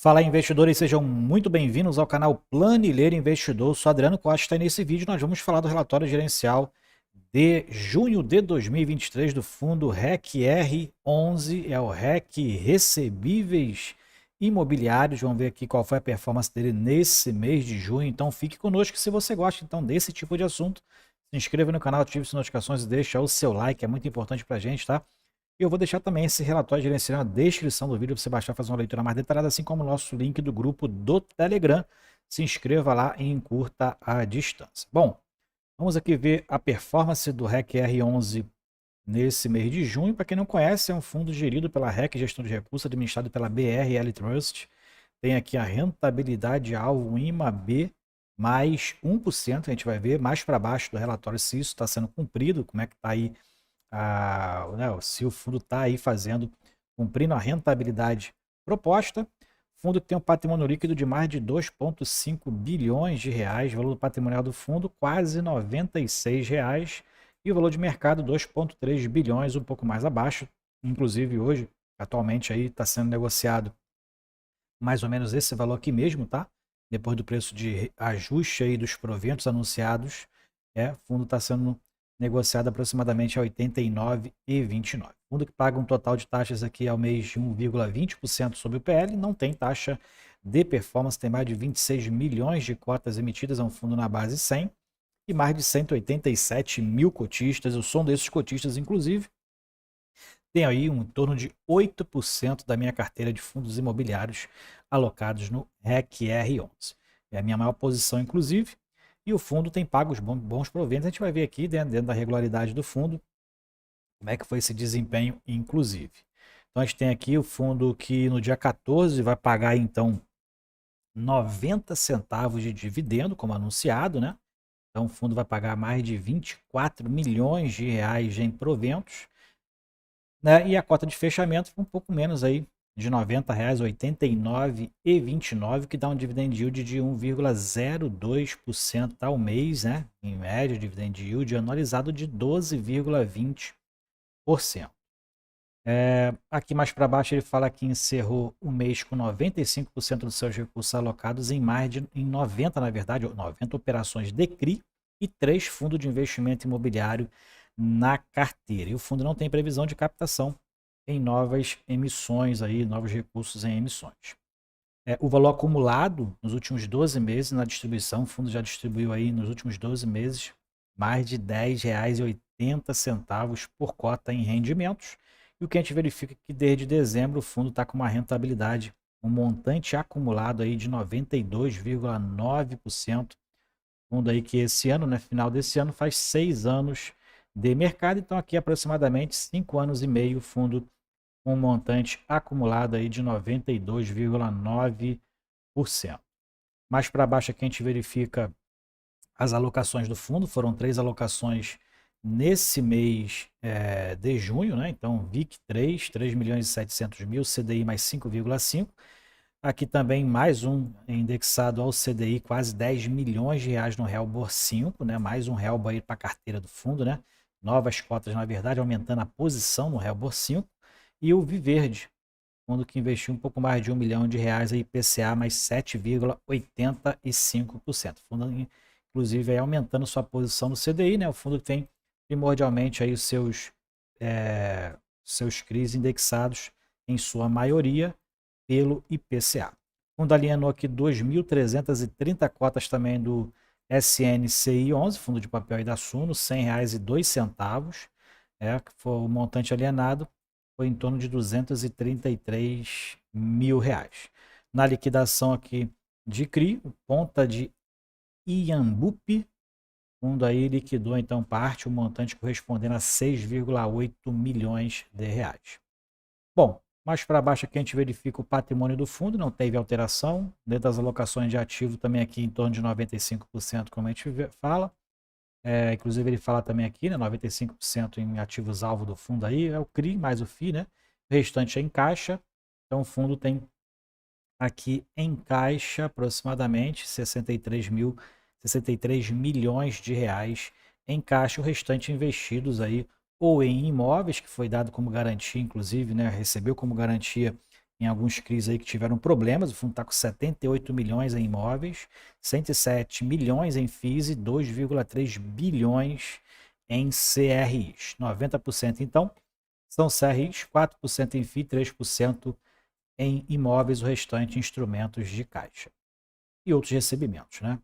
Fala investidores, sejam muito bem-vindos ao canal Planilheiro Investidor. Eu sou Adriano Costa e nesse vídeo nós vamos falar do relatório gerencial de junho de 2023 do fundo REC-R11, é o REC Recebíveis Imobiliários. Vamos ver aqui qual foi a performance dele nesse mês de junho, então fique conosco. Se você gosta então desse tipo de assunto, se inscreva no canal, ative as notificações e deixa o seu like, é muito importante pra gente, tá? E eu vou deixar também esse relatório gerencial na descrição do vídeo para você baixar e fazer uma leitura mais detalhada, assim como o nosso link do grupo do Telegram. Se inscreva lá e encurta a distância. Bom, vamos aqui ver a performance do REC R11 nesse mês de junho. Para quem não conhece, é um fundo gerido pela REC Gestão de Recursos, administrado pela BRL Trust. Tem aqui a rentabilidade alvo IMAB mais 1%. A gente vai ver mais para baixo do relatório se isso está sendo cumprido, como é que está aí né, se o fundo está aí cumprindo a rentabilidade proposta. Fundo que tem um patrimônio líquido de mais de 2,5 bilhões de reais, valor do patrimonial do fundo quase R$ 96 reais, e o valor de mercado 2,3 bilhões, um pouco mais abaixo. Inclusive hoje, atualmente aí está sendo negociado mais ou menos esse valor aqui mesmo, tá? Depois do preço de ajuste aí dos proventos anunciados, o fundo está sendo negociado aproximadamente a 89,29. Fundo que paga um total de taxas aqui ao mês de 1,20% sobre o PL, não tem taxa de performance, tem mais de 26 milhões de cotas emitidas, é um fundo na base 100 e mais de 187 mil cotistas. Eu sou um desses cotistas, inclusive. Tem aí em torno de 8% da minha carteira de fundos imobiliários alocados no REC-R11. É a minha maior posição, inclusive. E o fundo tem pago os bons proventos. A gente vai ver aqui, dentro da regularidade do fundo, como é que foi esse desempenho, inclusive. Então, a gente tem aqui o fundo que no dia 14 vai pagar, então, 90 centavos de dividendo, como anunciado, né? Então, o fundo vai pagar mais de 24 milhões de reais em proventos, né? E a cota de fechamento foi um pouco menos aí, de R$ 90,00, R$ 89,29, que dá um dividend yield de 1,02% ao mês, né? Em média, dividend yield anualizado de 12,20%. Aqui mais para baixo ele fala que encerrou o mês com 95% dos seus recursos alocados em 90, na verdade, 90 operações de CRI e 3 fundos de investimento imobiliário na carteira. E o fundo não tem previsão de captação em novas emissões, aí, novos recursos em emissões. O valor acumulado nos últimos 12 meses na distribuição, o fundo já distribuiu aí nos últimos 12 meses mais de R$ 10,80 por cota em rendimentos. E o que a gente verifica é que desde dezembro o fundo está com uma rentabilidade, um montante acumulado aí de 92,9%. Fundo aí que esse ano, né, final desse ano, faz 6 anos de mercado. Então aqui aproximadamente 5 anos e meio, fundo com um montante acumulado aí de 92,9%. Mais para baixo aqui a gente verifica as alocações do fundo. Foram 3 alocações nesse mês de junho, né? Então VIC 3 milhões e 700 mil, CDI mais 5,5. Aqui também mais um indexado ao CDI, quase 10 milhões de reais no Realbor 5, né? Mais um Realbor aí para a carteira do fundo, né? Novas cotas, na verdade, aumentando a posição no Realbor 5. E o Viverde, fundo que investiu um pouco mais de R$ 1 milhão aí, IPCA mais 7,85%. Fundo, inclusive, aí, aumentando sua posição no CDI, né? O fundo que tem primordialmente aí os seus CRIs indexados, em sua maioria, pelo IPCA. O fundo alienou aqui 2.330 cotas também do SNCI 11, fundo de papel aí da Suno, R$ 100,02, que foi o montante alienado, foi em torno de 233 mil reais. Na liquidação aqui de CRI, o Ponta de Iambupe, fundo aí liquidou então parte, o montante correspondendo a 6,8 milhões de reais. Bom, mais para baixo aqui a gente verifica o patrimônio do fundo, não teve alteração. Dentro das alocações de ativo também aqui em torno de 95%, como a gente fala. Inclusive ele fala também aqui, né, 95% em ativos-alvo do fundo aí, é o CRI mais o FI, né? O restante é em caixa. Então o fundo tem aqui em caixa aproximadamente 63 milhões de reais em caixa, o restante investidos aí ou em imóveis, que foi dado como garantia, inclusive, né, recebeu como garantia em alguns CRIs aí que tiveram problemas. O fundo está com 78 milhões em imóveis, 107 milhões em FIIs e 2,3 bilhões em CRIs. 90% então são CRIs, 4% em FII, 3% em imóveis, o restante em instrumentos de caixa e outros recebimentos, né?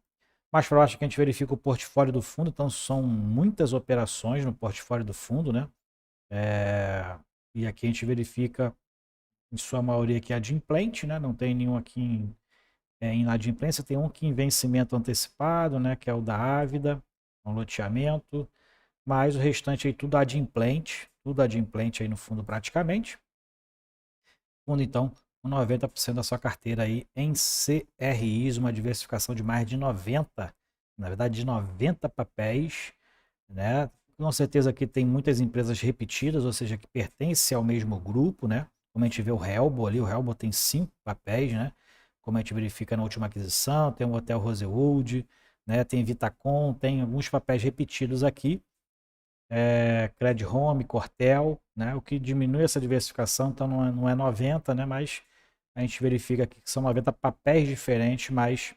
Mais para baixo que a gente verifica o portfólio do fundo, então são muitas operações no portfólio do fundo, né? E aqui a gente verifica, em sua maioria, que é adimplente, né? Não tem nenhum aqui em inadimplência, tem um aqui em vencimento antecipado, né? Que é o da Ávida, um loteamento, mas o restante aí tudo adimplente aí no fundo praticamente. O fundo, então, com 90% da sua carteira aí em CRIs, uma diversificação de mais de 90, na verdade de 90 papéis, né? Com certeza aqui tem muitas empresas repetidas, ou seja, que pertencem ao mesmo grupo, né? Como a gente vê o Helbo ali, o Helbo tem 5 papéis, né? Como a gente verifica na última aquisição, tem o Hotel Rosewood, né? Tem Vitacom, tem alguns papéis repetidos aqui, Credit Home, Cortel, né? O que diminui essa diversificação, então não é 90, né? Mas a gente verifica aqui que são 90 papéis diferentes, mas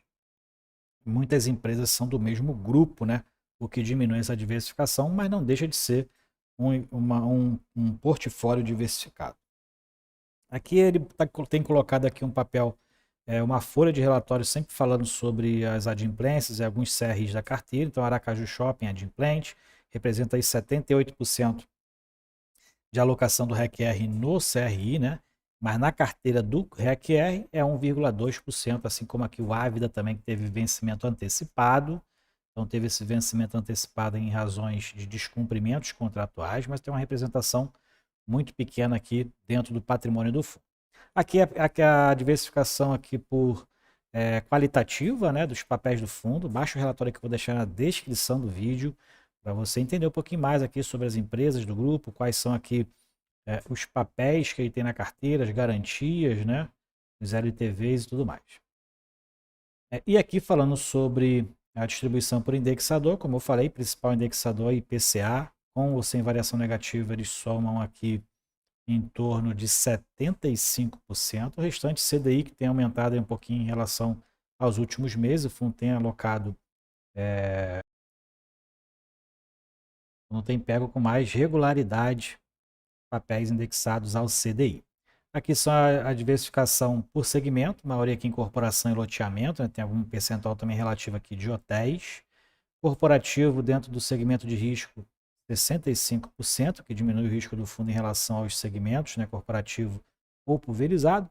muitas empresas são do mesmo grupo, né? O que diminui essa diversificação, mas não deixa de ser um portfólio diversificado. Aqui ele tem colocado aqui um papel, uma folha de relatório sempre falando sobre as adimplências e alguns CRIs da carteira. Então, Aracaju Shopping adimplente, representa aí 78% de alocação do REC-R no CRI, né? Mas na carteira do REC-R é 1,2%, assim como aqui o Ávida também, que teve vencimento antecipado. Então teve esse vencimento antecipado em razões de descumprimentos contratuais, mas tem uma representação muito pequena aqui dentro do patrimônio do fundo. Aqui é a diversificação aqui por qualitativa, né, dos papéis do fundo. Baixa o relatório que eu vou deixar na descrição do vídeo para você entender um pouquinho mais aqui sobre as empresas do grupo, quais são aqui os papéis que ele tem na carteira, as garantias, né, os LTVs e tudo mais. E aqui falando sobre a distribuição por indexador, como eu falei, principal indexador é IPCA, com ou sem variação negativa, eles somam aqui em torno de 75%. O restante CDI, que tem aumentado um pouquinho em relação aos últimos meses, o fundo tem alocado, não tem pego com mais regularidade papéis indexados ao CDI. Aqui só a diversificação por segmento, maioria aqui em corporação e loteamento, né? Tem algum percentual também relativo aqui de hotéis. Corporativo dentro do segmento de risco, 65%, que diminui o risco do fundo em relação aos segmentos, né? Corporativo ou pulverizado.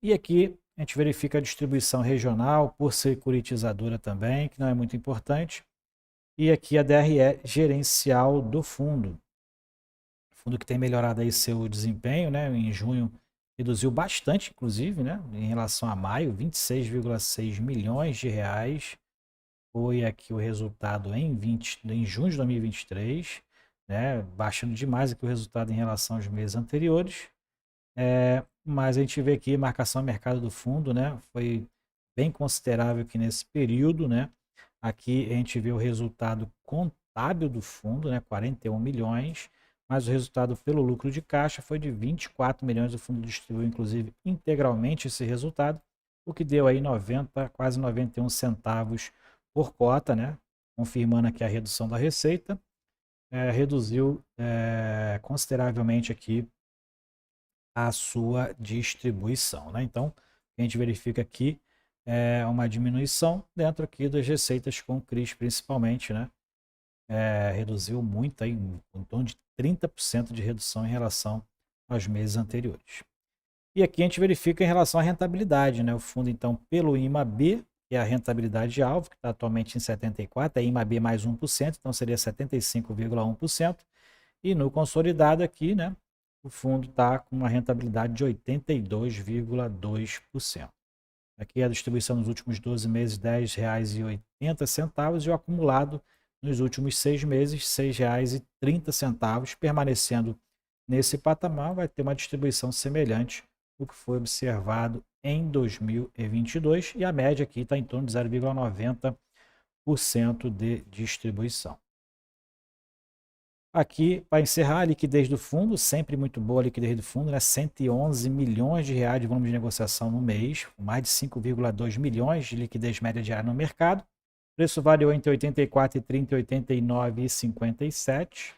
E aqui a gente verifica a distribuição regional por securitizadora também, que não é muito importante. E aqui a DRE gerencial do fundo. Fundo que tem melhorado aí seu desempenho, né? Em junho reduziu bastante, inclusive, né? Em relação a maio, 26,6 milhões de reais foi aqui o resultado em junho de 2023, né? Baixando demais aqui o resultado em relação aos meses anteriores. Mas a gente vê aqui a marcação a mercado do fundo, né? Foi bem considerável aqui nesse período, né? Aqui a gente vê o resultado contábil do fundo, né? 41 milhões, mas o resultado pelo lucro de caixa foi de 24 milhões. O fundo distribuiu, inclusive, integralmente esse resultado, o que deu aí quase 91 centavos por cota, né? Confirmando aqui a redução da receita, reduziu consideravelmente aqui a sua distribuição, né? Então, a gente verifica aqui uma diminuição dentro aqui das receitas com CRIs principalmente, né? Reduziu muito, aí, em torno de 30% de redução em relação aos meses anteriores. E aqui a gente verifica em relação à rentabilidade, né? O fundo, então, pelo IMAB, que é a rentabilidade alvo, que está atualmente em 74%, é IMAB mais 1%, então seria 75,1%. E no consolidado aqui, né? O fundo está com uma rentabilidade de 82,2%. Aqui a distribuição nos últimos 12 meses, R$ 10,80, e o acumulado nos últimos 6 meses, R$ 6,30, permanecendo nesse patamar, vai ter uma distribuição semelhante ao que foi observado em 2022, e a média aqui está em torno de 0,90% de distribuição. Aqui, para encerrar, a liquidez do fundo, sempre muito boa a liquidez do fundo, né? 111 milhões de reais de volume de negociação no mês, mais de 5,2 milhões de liquidez média diária no mercado. O preço variou entre 84,30 e 89,57,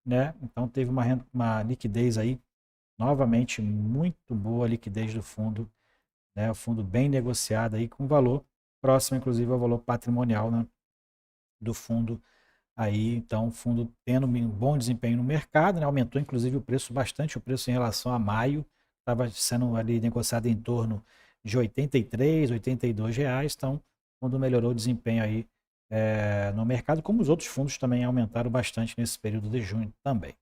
né? Então teve uma liquidez aí, novamente, muito boa a liquidez do fundo, né? O fundo bem negociado aí, com valor próximo, inclusive, ao valor patrimonial, né, do fundo. Aí, então, o fundo tendo um bom desempenho no mercado, né? Aumentou inclusive o preço bastante, o preço em relação a maio, estava sendo ali negociado em torno de R$ 83, R$ 82 reais, então o fundo melhorou o desempenho aí no mercado, como os outros fundos também aumentaram bastante nesse período de junho também.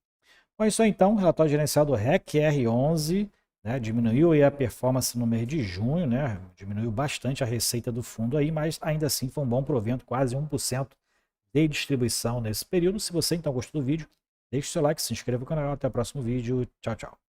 Bom, é isso aí então, relatório gerencial do REC R11, né? Diminuiu aí a performance no mês de junho, né? Diminuiu bastante a receita do fundo aí, mas ainda assim foi um bom provento, quase 1% de distribuição nesse período. Se você então gostou do vídeo, deixe seu like, se inscreva no canal. Até o próximo vídeo. Tchau, tchau.